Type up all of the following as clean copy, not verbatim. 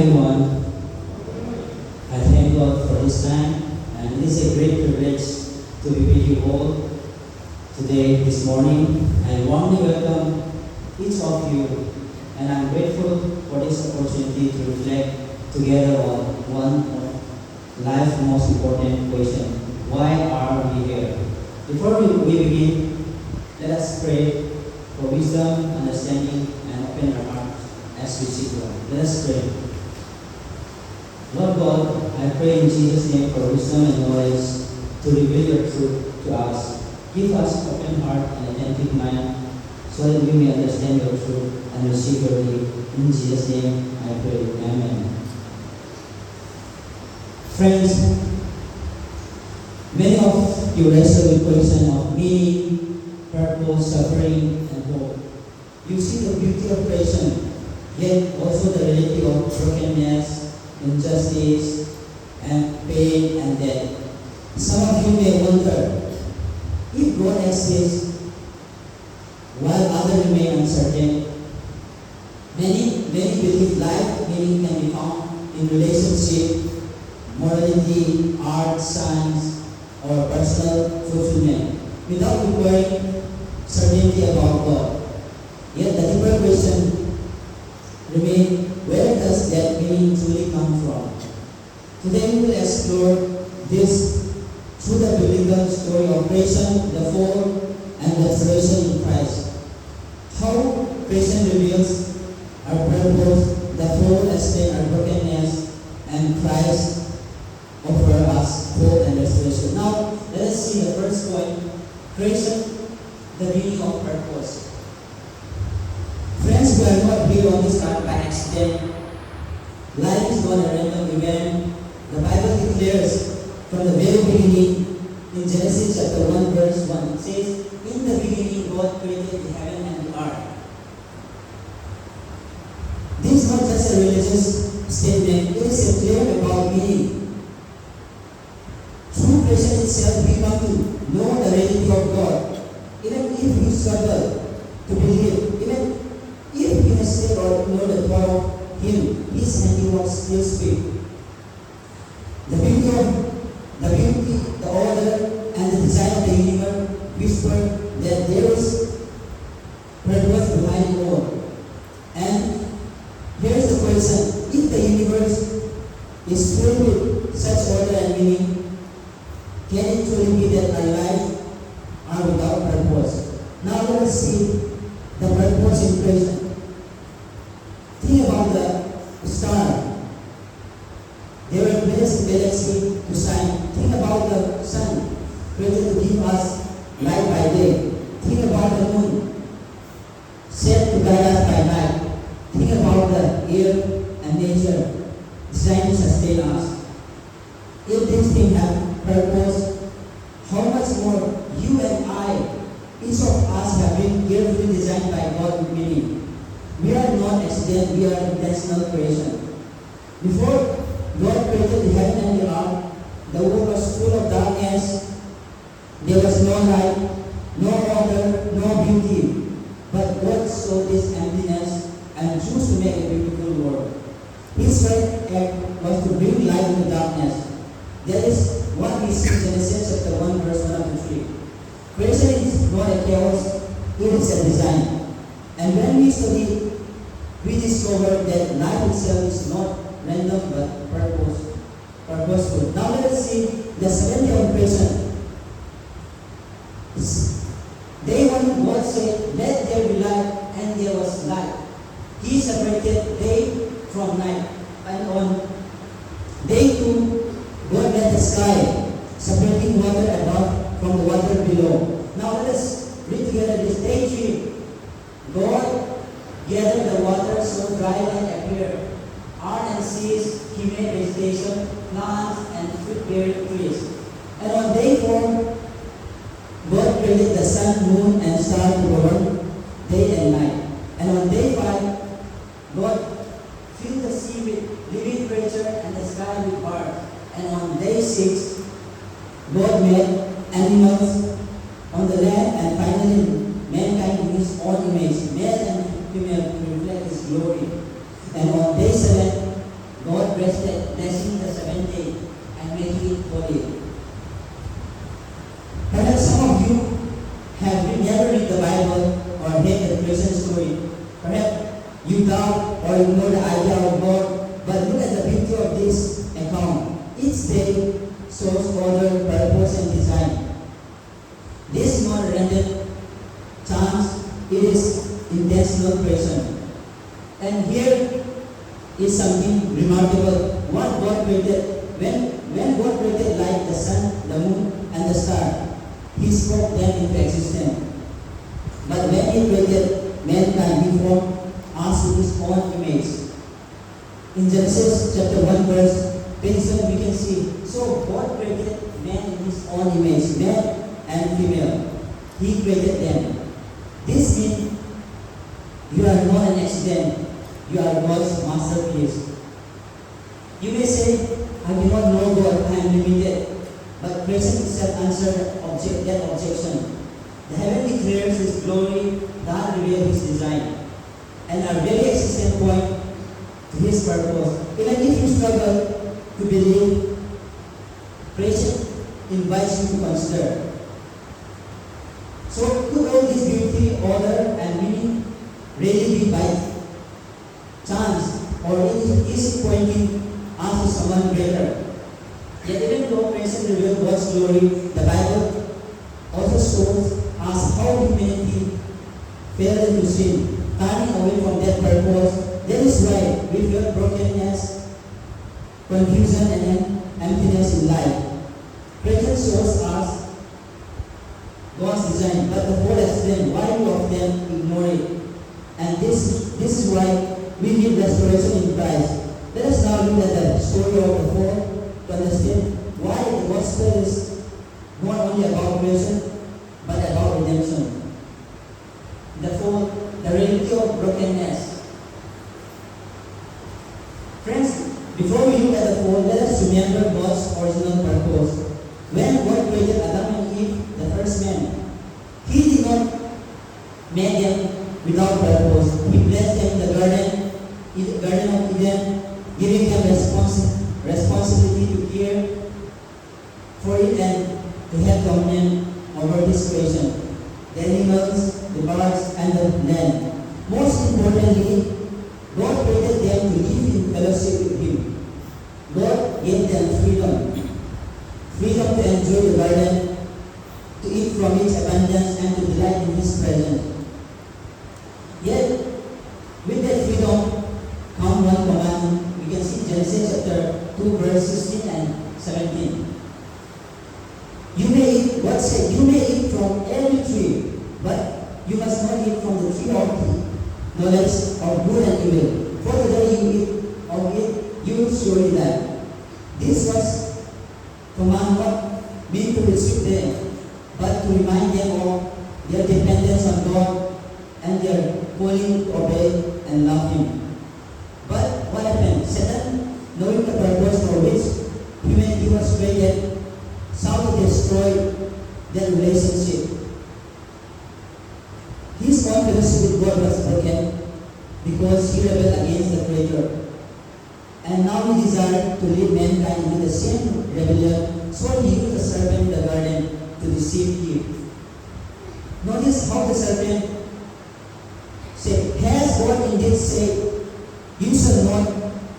everyone. I thank God for this time, and it is a great privilege to be with you all today, this morning. I warmly welcome each of you, and I'm grateful for this opportunity to reflect together on one of life's most important question: why are we here? Before we begin, let us pray for wisdom, understanding, and open our hearts as we seek God. Let us pray. Lord God, I pray in Jesus' name for wisdom and knowledge to reveal your truth to us. Give us open heart and attentive mind so that we may understand your truth and receive your gift. In Jesus' name I pray. Amen. Friends, many of you wrestle with question of meaning, purpose, suffering, and hope. You see the beauty of creation, yet also the reality of brokenness, injustice, and pain and death. Some of you may wonder if God exists while others remain uncertain. Many believe life meaning can be found in relationship, morality, art, science, or personal fulfillment without requiring certainty about God. Yet the deeper question remains, where does that meaning truly come from? Today we will explore this through the biblical story of creation, the fall, and restoration in Christ. How creation reveals our purpose, the fall explains our brokenness, and Christ offers us hope and restoration. Now, let us see the first point: creation, the meaning of purpose. Friends, we are not here on this earth by accident. Life is not a random event. The Bible declares from the very beginning in Genesis chapter 1 verse 1, it says, "In the beginning God created the heaven and the earth." This is not just a religious statement, it is a claim about meaning. Through creation itself we come to know the reality of God. Even if we struggle to believe, even if we mistake or ignore the power of Him, His handiwork still speak. The beauty, the order, and the design of the universe whisper that there is purpose behind it all. And here's the question: if the universe is filled with such order and meaning, can it truly be that our lives are without purpose? Now let us see the purpose in creation. Think about the star. They were placed in galaxy to shine. Think about the sun, created to give us light by day. Think about the moon, set to guide us by night. Think about the air and nature, designed to sustain us. If these things have purpose, how much more you and I, each of us, have been carefully designed by God with meaning. We are not accident, we are intentional creation. Before God created the heaven and the earth, the world was full of darkness. There was no light, no order, no beauty. But God saw this emptiness and chose to make a beautiful world. His first act was to bring light into darkness. That is what we see in Genesis chapter 1 verse 1 to 3. Creation is not a chaos, it is a design. And when we study, we discover that life itself is not random but purposeful. Now let us see the seventh day of creation. Day one, God said, "Let there be light," and there was light. He separated day from night. And on day two, God let the sky, separating water above from the water below. Now let us read together this. Day three, God gathered the water so dry land appeared. Earth and seas, He made vegetation, plants, and fruit-bearing trees. And on day 4, God created the sun, moon, and stars to govern day and night. And on day 5, God filled the sea with living creature and the sky with birds. And on day 6, God made animals on the land, and finally mankind in His own image, male and female, to reflect His glory. And on day 7, God rested, blessing the seventh day and making it holy. Perhaps some of you have never read the Bible or heard the creation story. Perhaps you doubt or ignore the idea of God, but look at the beauty of this account. Each day shows order, purpose, and design. This is not random chance, it is intentional creation. And here is something remarkable. What God created, when God created light, the sun, the moon, and the star, He spoke them into existence. But when He created mankind, He formed us in His own image. In Genesis chapter 1 verse 27 we can see, so God created man in His own image, male and female. He created them. This means you are not an accident. You are God's masterpiece. You may say, I do not know God, I am limited. But creation itself answered that objection. The heaven declares His glory, God reveals His design, and our very existence point to His purpose. Even if you struggle to believe, creation invites you to consider. So could all this beauty, order, and meaning really be by chance, or is it pointing us to someone greater? Yet even though creation reveals God's glory, the Bible also shows us how humanity fell into sin, turning away from that purpose. That is why we feel brokenness, confusion, and emptiness in life. Creation shows us God's design, but the whole explain why we often ignore it. And this is why we need restoration in Christ. Let us now look at the story of the fall to understand why the gospel is not only about creation, but about redemption. The fall, the reality of brokenness. Friends, before we look at the fall, let us remember God's original purpose. When God created Adam and Eve, the first man, He did not make them without purpose. He blessed them in the Garden of Eden, giving them responsibility to care for it and to have dominion over His creation, the animals, the birds, and the land. Most importantly, God created them to live in fellowship with Him. God gave them freedom to enjoy the garden, to eat from its abundance, and to delight in His presence. Yet, with that freedom come one command. We can see Genesis chapter 2 verse 16 and 17. You may eat, God said, you may eat from every tree, but you must not eat from the tree of the knowledge of good and evil. For the day you eat of it, you will surely die. This was command not meant to restrict them, but to remind them of their dependence on God and their calling to obey and love Him. But what happened? Satan, knowing the purpose for which humanity was created, sought to destroy their relationship. His own fellowship with God was broken because he rebelled against the Creator. And now he desired to lead mankind into the same rebellion, so he used the serpent in the garden to deceive Eve. Notice how the serpent said, has God indeed said, you shall not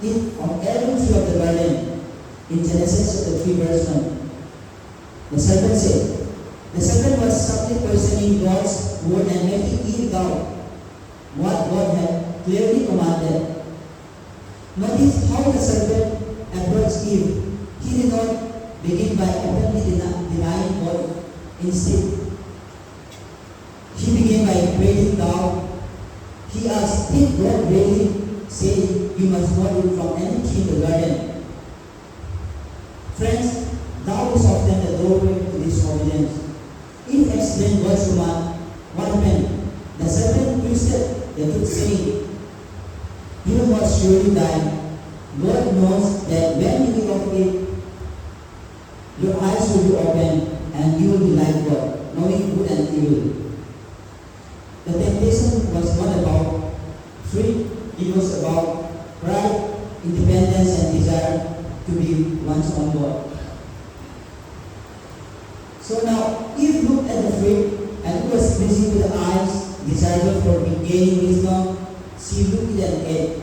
eat of every tree of the garden? In Genesis chapter 3 verse 1. The serpent was subtly questioning God's word and making Eve doubt what God had clearly commanded. Notice how the serpent approached Eve. He did not begin by openly denying God. Instead, he began by creating doubt. He asked, did God really say you must not eat from any tree in the garden? Friends, doubt is often the doorway to disobedience. If explained God's command, what happened? The serpent twisted the truth, saying, you will not surely die. God knows that when you eat of it, your eyes will be open and you will be like God, knowing good and evil. The temptation was not about fruit, it was about pride, independence, and desire. to be one's own God. So now, Eve looked at the fruit and it was pleasing to the eyes, desirable for gaining wisdom. She looked it and ate.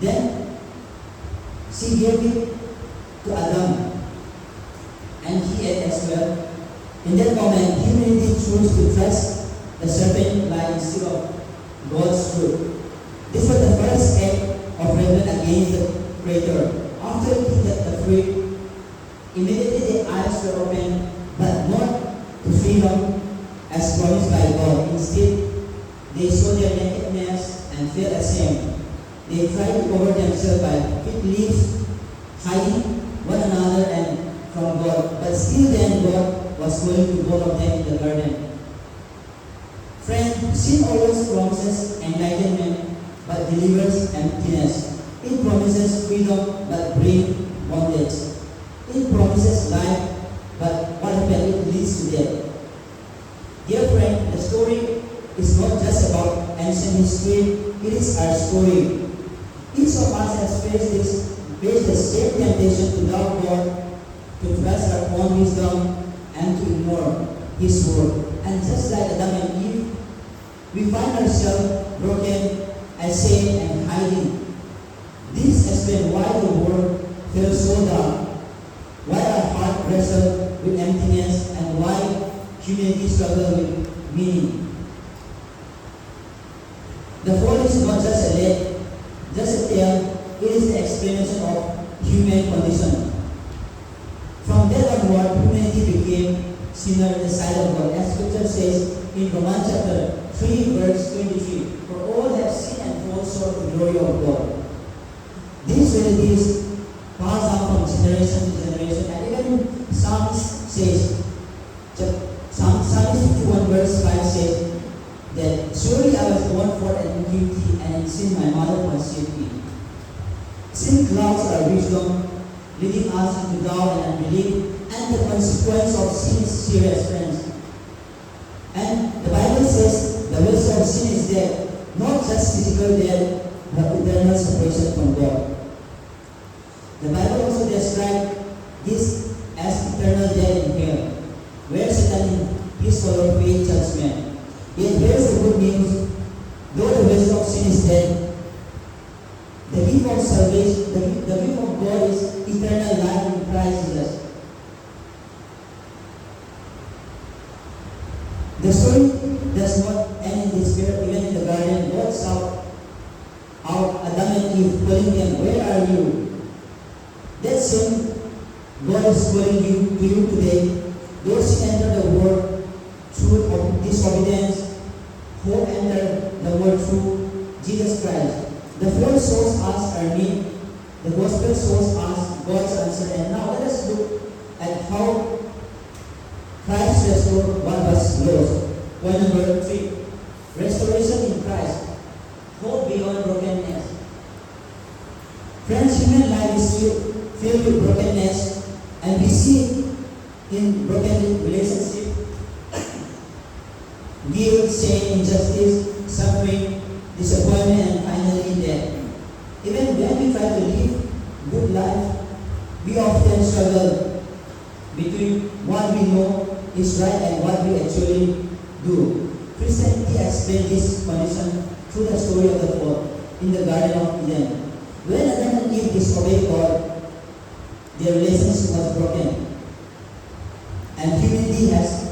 Then she gave it to Adam, and he ate as well. In that moment, humanity chose to trust the serpent lie instead of God's fruit. This was the first act of rebellion against the Creator. After eating the fruit, immediately their eyes were opened, but not to freedom as promised by God. Instead, they saw their nakedness and felt ashamed. They tried to cover themselves by fig leaves, hiding one another and from God. But still then God was going to both of them in the garden. Friend, sin always promises enlightenment but delivers emptiness. It promises freedom but brings bondage. It promises life but what happens? It leads to death. Dear friend, the story is not just about ancient history, it is our story. Each of us has faced the same temptation to doubt God, to trust our own wisdom, and to ignore His word. And just like Adam and Eve, we find ourselves broken, ashamed, and hiding. This explains why the world feels so dark, why our heart wrestles with emptiness, and why humanity struggles with meaning. The fall is not just a tale, it is the explanation of human condition. From that onward, humanity became sinner in the sight of God. As Scripture says in Romans chapter 3, verse 23, for all have sinned and fall short of the glory of God. These realities pass down from generation to generation, and even Psalms says, Psalm 51 verse 5 says that surely I was born for iniquity, and in sin my mother conceived me. Sin clouds our wisdom, leading us into doubt and unbelief, and the consequence of sin is serious, friends. And the Bible says the wages of sin is death, not just physical death, but eternal separation from God. The Bible also describes this as eternal death in hell, where Satan and his followers face judgment. Yet here's the good news: though the wages of sin is death, the gift of salvation, the gift of God is eternal life in Christ Jesus. The story does not end in despair. Even in the garden, God sought out Adam and Eve, calling them, "Where are you?" That same God is calling to you today. Those who enter the world through disobedience, who enter the world through Jesus Christ. The flood shows us our need. The gospel shows us God's answer. And now let us look at how Christ restored what was lost. Point number 3. Restoration in Christ. Hope beyond brokenness. Friends, human life is filled with brokenness, and we see in broken relationship, guilt, shame, injustice, suffering, disappointment, and finally death. Even when we try to live good life, we often struggle between what we know is right and what we actually do. Christianity explains this condition through the story of the fall in the Garden of Eden. When Adam and Eve disobeyed God, their relationship was broken, and humanity has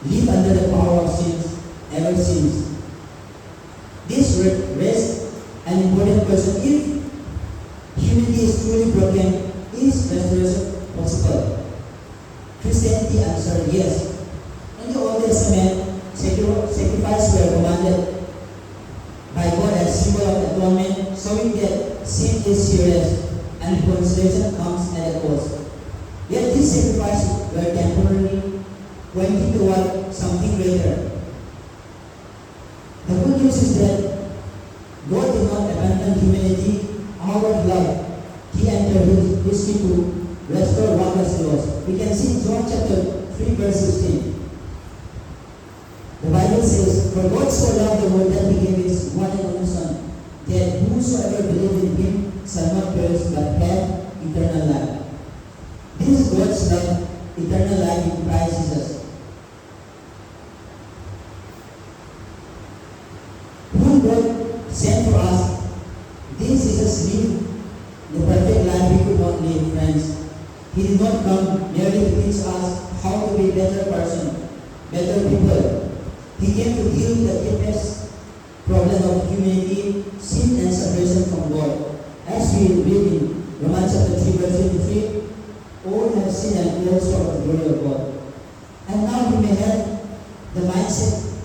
lived under the power of sins ever since. This raises an important question: if humanity is truly broken, is restoration possible? Christianity answered yes. In the Old Testament, sacrifices were commanded by God as symbol of atonement, showing that sin is serious and reconciliation comes at a cost. Yet these sacrifices were temporary, pointing toward something greater. The good news is that God did not abandon humanity out of love. He entered his history to restore what was lost. We can see in John chapter 3 verse 16. The Bible says, "For God so loved the world that He gave His one and only Son, that whosoever believes in Him shall not perish but have eternal life. This is God's love, eternal life in Christ Jesus. Whom God sent for us, this Jesus lived the perfect life we could not live, friends. He did not come merely to teach us how to be a better person, better people. He came to deal with the deepest problem of humanity, sin and separation from God. As we read in Romans chapter 3 verse 23, all have sinned and fall short of the glory of God. And now we may have the mindset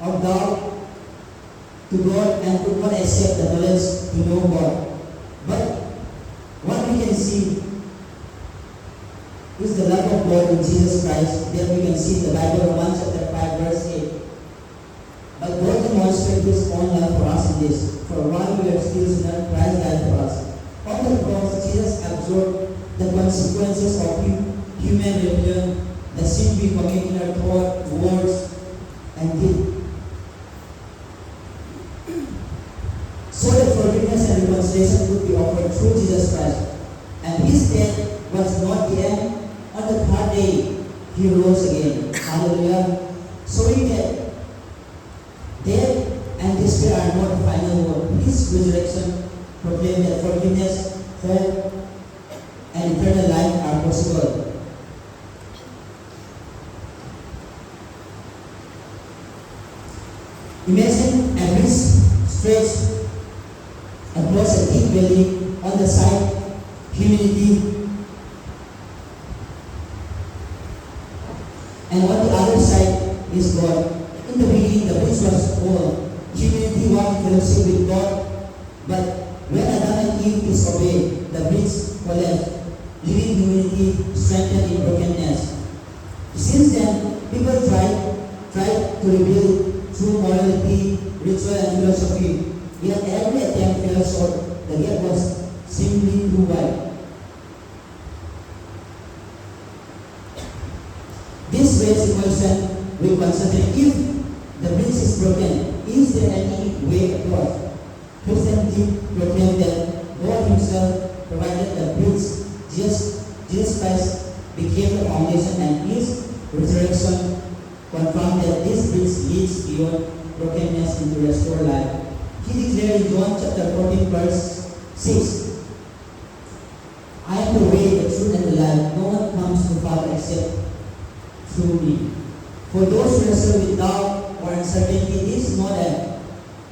of doubt to God and could not accept the knowledge to know God. But what we can see is the love of God in Jesus Christ. There we can see the Bible, Romans chapter 5 verse 8. But God demonstrated His own love for us in this. For while we were still sinners, Christ died for us. On the cross, Jesus absorbed the consequences of human rebellion, the sin we commit in our thought, words, and deed. So that forgiveness and reconciliation could be offered through Jesus Christ. And His death was not the end. On the third day, He rose again. Hallelujah. So we get death and despair are not the final word. His resurrection proclaimed that forgiveness, hope, and eternal life are possible. Imagine a bridge stretched across a deep valley. On the side, humility, and on the other side is God. In the beginning, the bridge was full. Humanity walked in fellowship with God, but when Adam and Eve disobeyed, the bridge collapsed, leaving humanity stranded in brokenness. Since then, people tried to rebuild through morality, ritual, and philosophy. Yet every attempt fell short. The gap was simply too wide. This raises the question we consider: if the bridge is broken, is there any way across? Christianity proclaimed that God Himself provided the bridge. Jesus Christ became the foundation, and His resurrection confirmed that this bridge leads beyond brokenness into restored life. He declared in John chapter 14 verse 6, I am the way, the truth, and the life. No one comes to the Father except through me. For those who wrestle with doubt or uncertainty, this is not a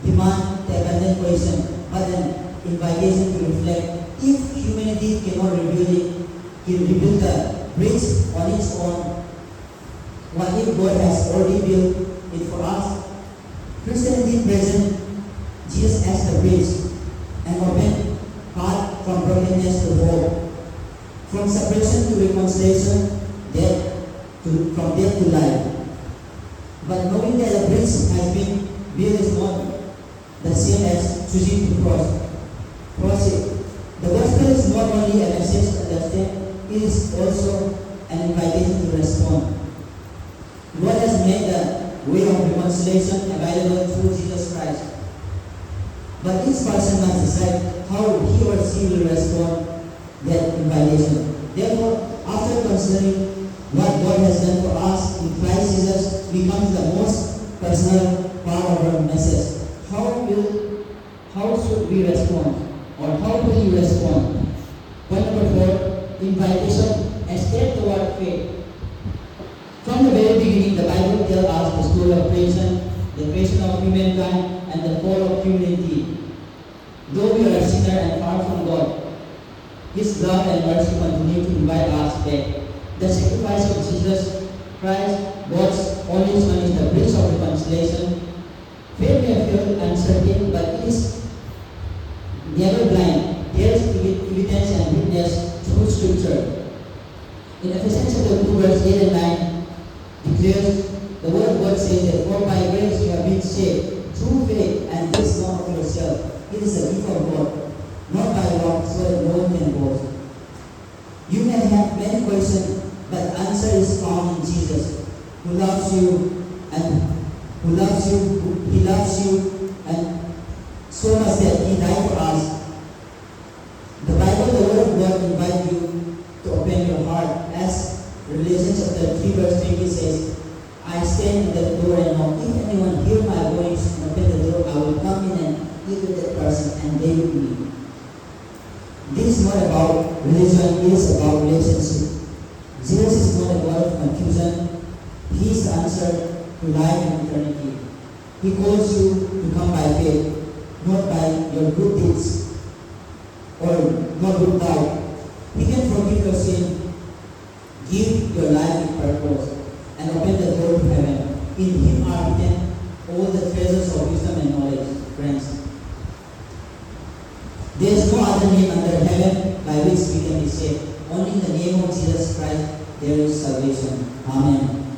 demand to abandon question, but an invitation to reflect. If humanity cannot rebuild the bridge on its own, what if God has already built it for us? Christianity presents Jesus as the bridge, an open path from brokenness to hope, from separation to reconciliation, from death to life. But knowing that the bridge has been built is not the same as choosing to cross it. The gospel is not only a message to understand, it is also an invitation to respond. God has made the way of reconciliation available through Jesus Christ. But each person must decide how he or she will respond that invitation. Therefore, after considering what God has done for us in Christ Jesus becomes the most personal part of our message. How should we respond? Or how will you respond? Point number 4, invitation, a step toward faith. From the very beginning, the Bible tells us the story of creation, the creation of humankind, and the fall of humanity. Though we are a sinner and far from God, His love and mercy continue to invite us back. The sacrifice of Jesus Christ, God's only Son, is the bridge of reconciliation. Faith may feel uncertain, but it is never blind. There is evidence and witness through Scripture. In Ephesians chapter 2, verse 8 and 9, declares, the word of God says that, for by grace you have been saved, through faith, and this not of yourself. It is a gift of God, not by works, so that no one can boast. You may have many questions, but the answer is found in Jesus, who loves you, He loves you, and so much that He died for us. Revelation chapter 3 verse 20 says, I stand in the door and knock. If anyone hear my voice and open the door, I will come in and eat with that person and they with me. This is not about religion, it is about relationship. Jesus is not a God of confusion. He is the answer to life and eternity. He calls you to come by faith, not by your good deeds or not good doubt. He can forgive your sin, give your life a purpose, and open the door to heaven. In Him are hidden all the treasures of wisdom and knowledge, friends. There is no other name under heaven by which we can be saved. Only in the name of Jesus Christ there is salvation. Amen.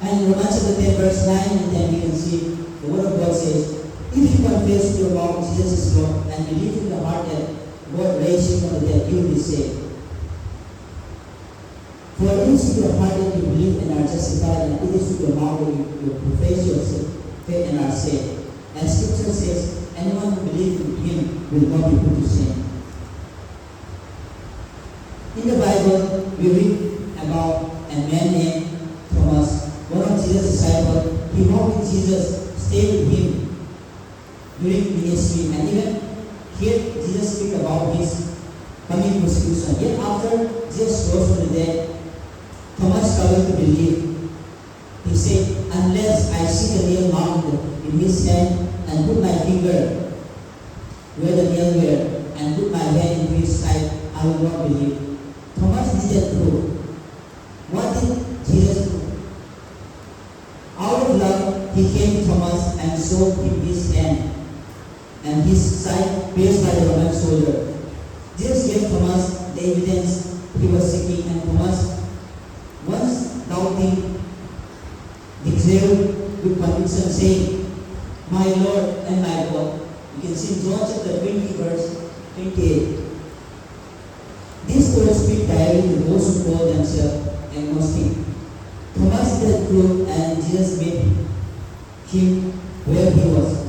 And in Romans chapter 10 verse 9 and 10 we can see the word of God says, if you confess with your mouth Jesus is Lord and believe in your heart that God raised Him from the dead, you will be saved. For it is with your heart that you believe and are justified, and it is with your mouth that you profess your faith and are saved. As Scripture says, anyone who believes in Him will not be put to shame. In the Bible, we read about a man named Thomas, one of Jesus' disciples. He walked with Jesus, stayed with Him during ministry, and even here Jesus speaks about His coming persecution. Yet after Jesus rose from the dead, Thomas struggled to believe. He said, unless I see the nail mark in His hand and put my finger where the nail were and put my hand into His side, I will not believe. Thomas needed proof. What did Jesus do? Out of love, He came to Thomas and showed him His hand and His side pierced by the Roman soldier. Jesus gave Thomas the evidence he was seeking, and Thomas, once doubting, declared with conviction, saying, my Lord and my God. You can see in John chapter 20 verse 28. These words speak directly to those who call themselves agnostic. Thomas did proof and Jesus met him where he was.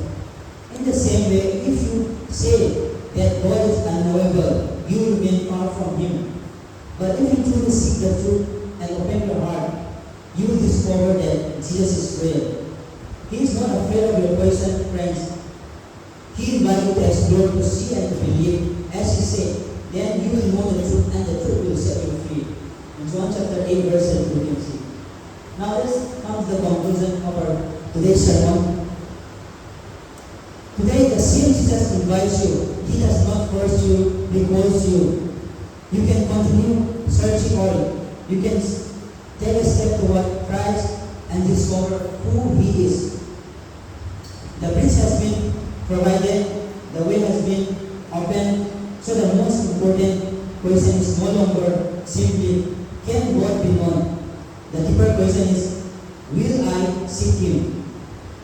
In the same way, if you say that God is unknowable, you will remain far from Him. But if you truly seek the truth and open your heart, you will discover that Jesus is real. He is not afraid of your question, friends. He invites you to explore, to see and to believe. As He said, then you will know the truth and the truth will set you free. In John chapter 8 verse 7 you can see. Now this comes the conclusion of our today's sermon. Today the same Jesus invites you. He does not force you, He calls you. You can continue searching all. You can take a step toward Christ and discover who He is. The bridge has been provided, the way has been opened. So the most important question is no longer simply, can God be known? The deeper question is, will I seek Him?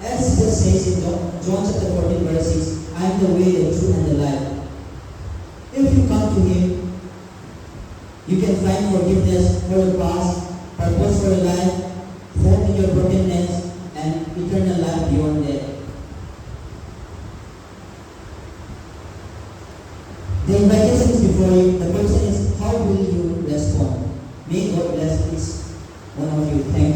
As Jesus says in John chapter 14 verse 6, I am the way, the truth, and the life. If you come to Him, you can find forgiveness for your past, purpose for your life, hope in your brokenness, and eternal life beyond death. The invitation is before you. The question is, how will you respond? May God bless each one of you. Thank you.